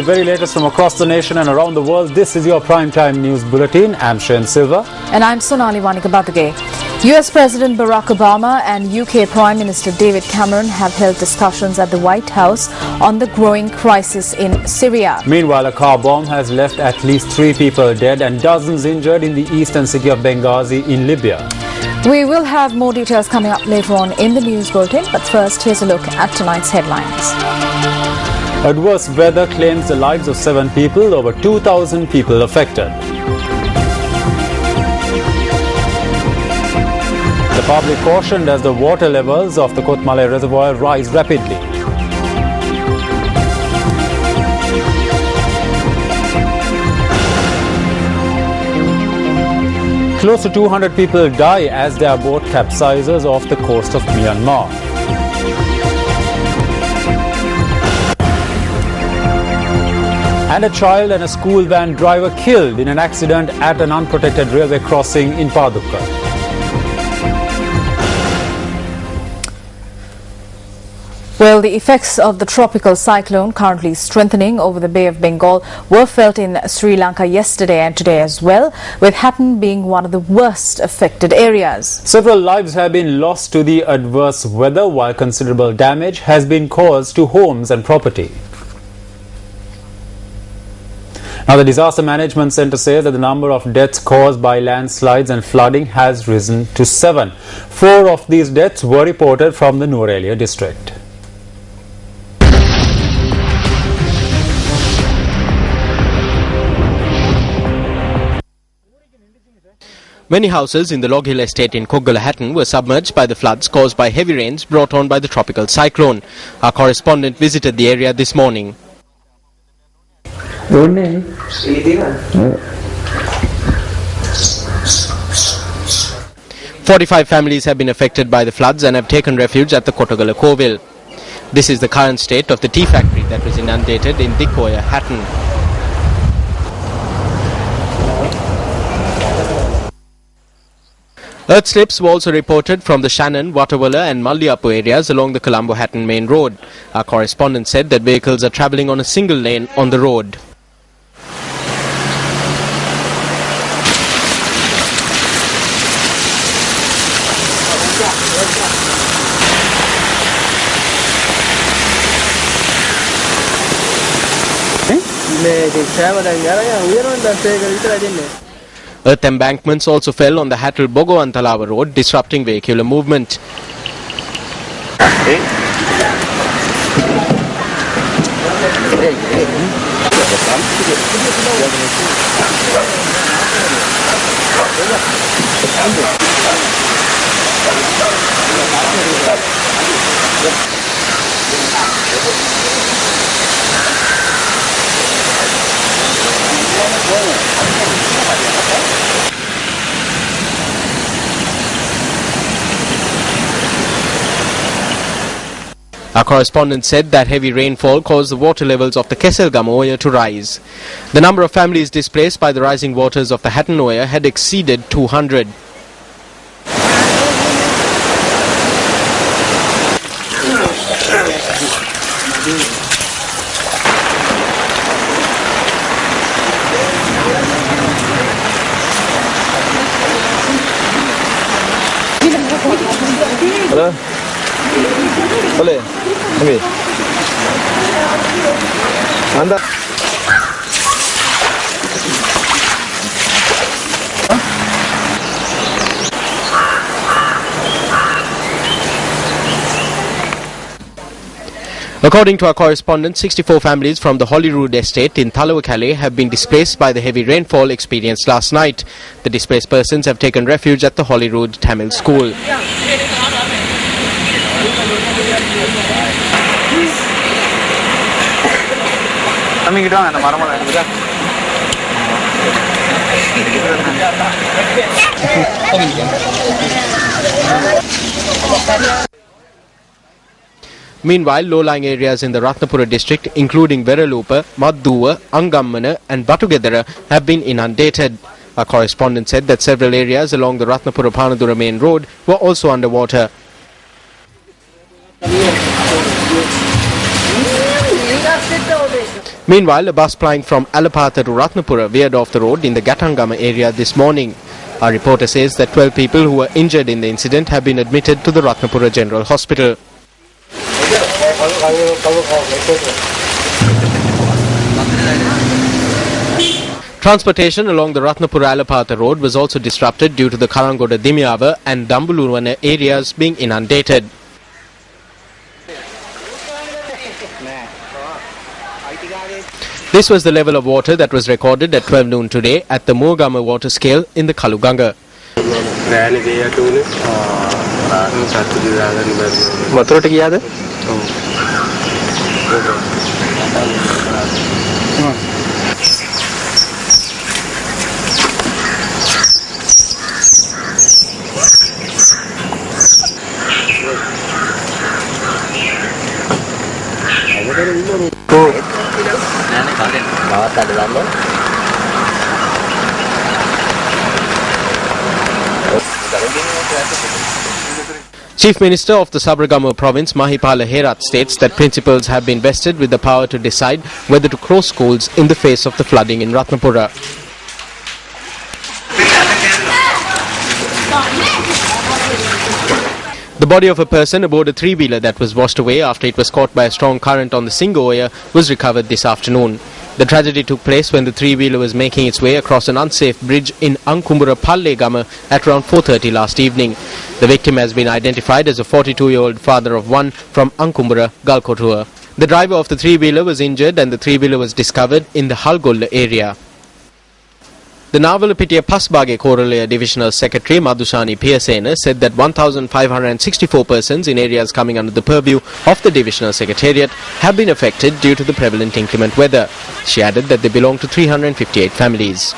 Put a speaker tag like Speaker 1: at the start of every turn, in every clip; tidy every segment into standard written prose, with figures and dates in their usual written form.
Speaker 1: the very latest from across the nation and around the world. This is your Primetime News Bulletin. I'm Shayan Silva.
Speaker 2: And I'm Sonali Wanikabadage. US President Barack Obama and UK Prime Minister David Cameron have held discussions at the White House on the growing crisis in Syria.
Speaker 1: Meanwhile, a car bomb has left at least 3 people dead and dozens injured in the eastern city of Benghazi in Libya.
Speaker 2: We will have more details coming up later on in the news bulletin, but first here's a look at tonight's headlines.
Speaker 1: Adverse weather claims the lives of 7 people, over 2,000 people affected. The public cautioned as the water levels of the Kotmale reservoir rise rapidly. Close to 200 people die as their boat capsizes off the coast of Myanmar. And a child and a school van driver killed in an accident at an unprotected railway crossing in Padukka.
Speaker 2: Well, the effects of the tropical cyclone currently strengthening over the Bay of Bengal were felt in Sri Lanka yesterday and today as well, with Hatton being one of the worst affected areas.
Speaker 1: Several lives have been lost to the adverse weather, while considerable damage has been caused to homes and property. Now, the Disaster Management Centre says that the number of deaths caused by landslides and flooding has risen to 7. 4 of these deaths were reported from the Nuwara district.
Speaker 3: Many houses in the Log Hill estate in Koggala, Hatton were submerged by the floods caused by heavy rains brought on by the tropical cyclone. Our correspondent visited the area this morning. 45 families have been affected by the floods and have taken refuge at the Kottagala Kovil. This is the current state of the tea factory that was inundated in Dikkoya, Hatton. Earth slips were also reported from the Shannon, Watawala and Malliappu areas along the Colombo-Hatton main road. Our correspondent said that vehicles are travelling on a single lane on the road. Earth embankments also fell on the Hattel-Bogo-Antalawa road, disrupting vehicular movement. Our correspondent said that heavy rainfall caused the water levels of the Kesselgam Oya to rise. The number of families displaced by the rising waters of the Hatton Oya had exceeded 200.
Speaker 4: Hello? Boleh? Ambil. Anda.
Speaker 3: According to our correspondent, 64 families from the Holyrood estate in Talawakale have been displaced by the heavy rainfall experienced last night. The displaced persons have taken refuge at the Holyrood Tamil School. Meanwhile, low-lying areas in the Ratnapura district, including Veralupa, Madduwa, Angammana and Batugedara, have been inundated. Our correspondent said that several areas along the Ratnapura-Panadura main road were also underwater. Meanwhile, a bus plying from Alapatha to Ratnapura veered off the road in the Gatangama area this morning. Our reporter says that 12 people who were injured in the incident have been admitted to the Ratnapura General Hospital. Transportation along the Ratnapura-Alapatha road was also disrupted due to the Karangoda Dimyava and Dambulurwana areas being inundated. This was the level of water that was recorded at 12 noon today at the Mogama water scale in the Kaluganga. Chief Minister of the Sabaragama province, Mahipala Herat, states that principals have been vested with the power to decide whether to close schools in the face of the flooding in Ratnapura. The body of a person aboard a three-wheeler that was washed away after it was caught by a strong current on the Singoya was recovered this afternoon. The tragedy took place when the three-wheeler was making its way across an unsafe bridge in Ankumbura Pallegama at around 4:30 last evening. The victim has been identified as a 42-year-old father of one from Ankumbura, Galkotua. The driver of the three-wheeler was injured and the three-wheeler was discovered in the Halgolla area. The Navalapitiya Pasbage Koralaya Divisional Secretary Madhusani Piyasena said that 1,564 persons in areas coming under the purview of the Divisional Secretariat have been affected due to the prevalent inclement weather. She added that they belong to 358 families.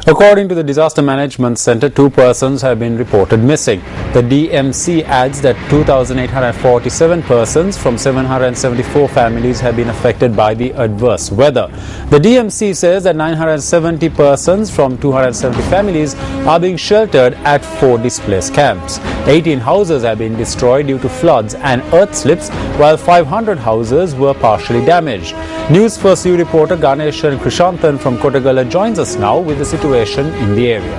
Speaker 1: According to the Disaster Management Center, 2 persons have been reported missing. The DMC adds that 2,847 persons from 774 families have been affected by the adverse weather. The DMC says that 970 persons from 270 families are being sheltered at 4 displaced camps. 18 houses have been destroyed due to floods and earth slips, while 500 houses were partially damaged. News First U reporter Ganeshan Krishanthan from Kotagala joins us now with the situation in the area.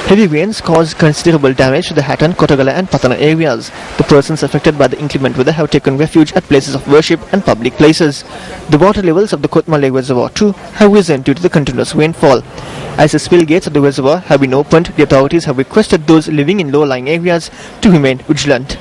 Speaker 5: Heavy rains caused considerable damage to the Hatton, Kotagala and Patana areas. The persons affected by the inclement weather have taken refuge at places of worship and public places. The water levels of the Kotmale reservoir too have risen due to the continuous rainfall. As the spill gates of the reservoir have been opened, the authorities have requested those living in low-lying areas to remain vigilant.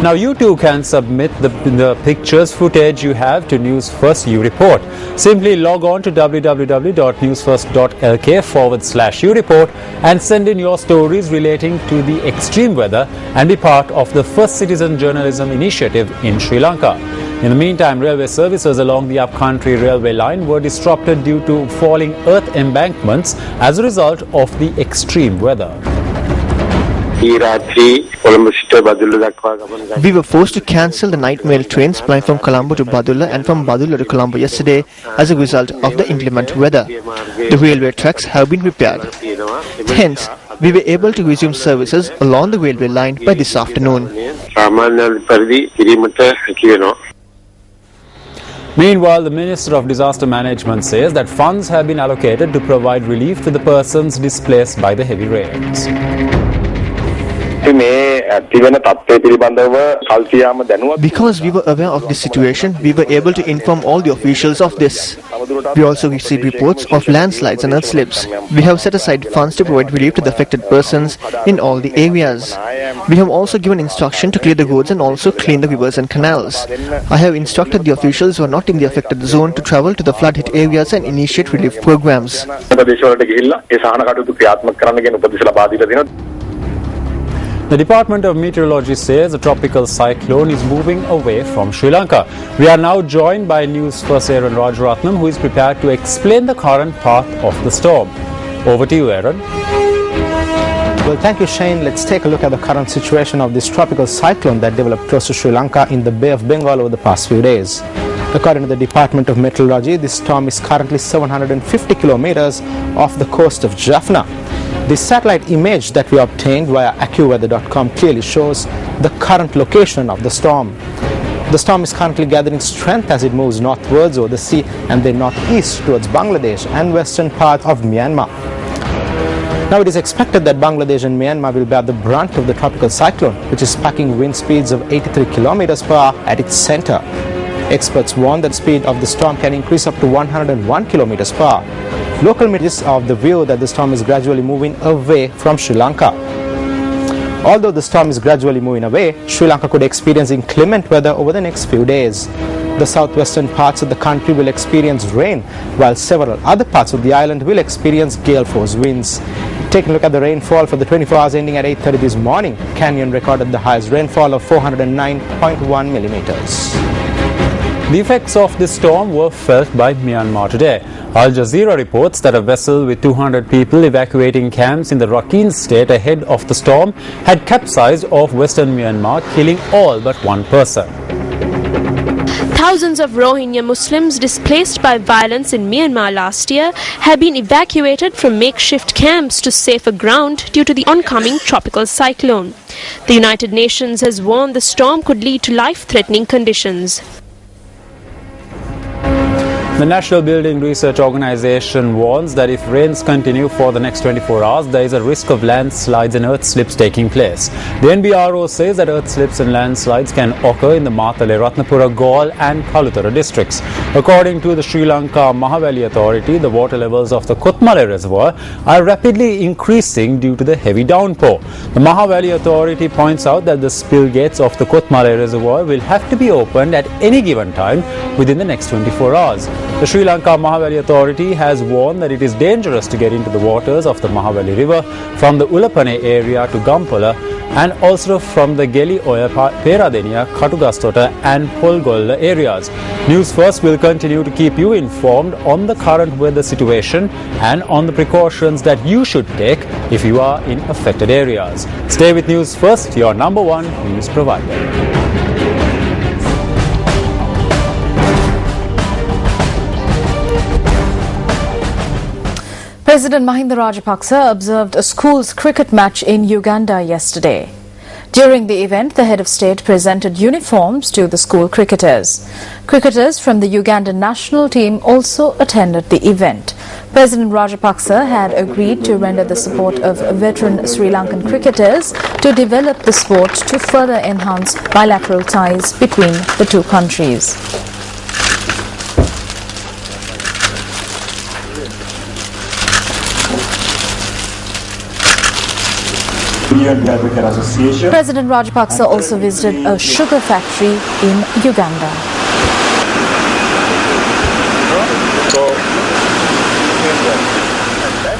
Speaker 1: Now you too can submit the pictures, footage you have to News First U Report. Simply log on to www.newsfirst.lk/U Report and send in your stories relating to the extreme weather and be part of the First Citizen Journalism Initiative in Sri Lanka. In the meantime, railway services along the upcountry railway line were disrupted due to falling earth embankments as a result of the extreme weather.
Speaker 5: We were forced to cancel the night mail trains plying from Colombo to Badulla and from Badulla to Colombo yesterday as a result of the inclement weather. The railway tracks have been repaired. Hence, we were able to resume services along the railway line by this afternoon.
Speaker 1: Meanwhile, the Minister of Disaster Management says that funds have been allocated to provide relief to the persons displaced by the heavy rains.
Speaker 5: Because we were aware of this situation, we were able to inform all the officials of this. We also received reports of landslides and earthslips. We have set aside funds to provide relief to the affected persons in all the areas. We have also given instruction to clear the roads and also clean the rivers and canals. I have instructed the officials who are not in the affected zone to travel to the flood-hit areas and initiate relief programs.
Speaker 1: The Department of Meteorology says a tropical cyclone is moving away from Sri Lanka. We are now joined by News First Aaron Rajaratnam, who is prepared to explain the current path of the storm. Over to you, Aaron.
Speaker 6: Well, thank you, Shane. Let's take a look at the current situation of this tropical cyclone that developed close to Sri Lanka in the Bay of Bengal over the past few days. According to the Department of Meteorology, this storm is currently 750 kilometers off the coast of Jaffna. The satellite image that we obtained via AccuWeather.com clearly shows the current location of the storm. The storm is currently gathering strength as it moves northwards over the sea and then northeast towards Bangladesh and western part of Myanmar. Now it is expected that Bangladesh and Myanmar will bear the brunt of the tropical cyclone, which is packing wind speeds of 83 kilometers per hour at its center. Experts warn that the speed of the storm can increase up to 101 kilometers per hour. Local media is of the view that the storm is gradually moving away from Sri Lanka. Although the storm is gradually moving away, Sri Lanka could experience inclement weather over the next few days. The southwestern parts of the country will experience rain, while several other parts of the island will experience gale force winds. Taking a look at the rainfall for the 24 hours ending at 8:30 this morning, Canyon recorded the highest rainfall of 409.1 millimeters.
Speaker 1: The effects of this storm were felt by Myanmar today. Al Jazeera reports that a vessel with 200 people evacuating camps in the Rakhine state ahead of the storm had capsized off western Myanmar, killing all but one person.
Speaker 7: Thousands of Rohingya Muslims displaced by violence in Myanmar last year have been evacuated from makeshift camps to safer ground due to the oncoming tropical cyclone. The United Nations has warned the storm could lead to life-threatening conditions.
Speaker 1: The National Building Research Organization warns that if rains continue for the next 24 hours, there is a risk of landslides and earth slips taking place. The NBRO says that earth slips and landslides can occur in the Matale, Ratnapura, Galle and Kalutara districts. According to the Sri Lanka Mahavali Authority, the water levels of the Kothmale Reservoir are rapidly increasing due to the heavy downpour. The Mahavali Authority points out that the spill gates of the Kothmale Reservoir will have to be opened at any given time within the next 24 hours. The Sri Lanka Mahavali Authority has warned that it is dangerous to get into the waters of the Mahavali River from the Ulapane area to Gampala and also from the Geli Oya, Peradeniya, Katugastota and Polgolla areas. News First will continue to keep you informed on the current weather situation and on the precautions that you should take if you are in affected areas. Stay with News First, your #1 news provider.
Speaker 2: President Mahinda Rajapaksa observed a school's cricket match in Uganda yesterday. During the event, the head of state presented uniforms to the school cricketers. Cricketers from the Ugandan national team also attended the event. President Rajapaksa had agreed to render the support of veteran Sri Lankan cricketers to develop the sport to further enhance bilateral ties between the two countries. President Rajapaksa also visited a sugar factory in Uganda.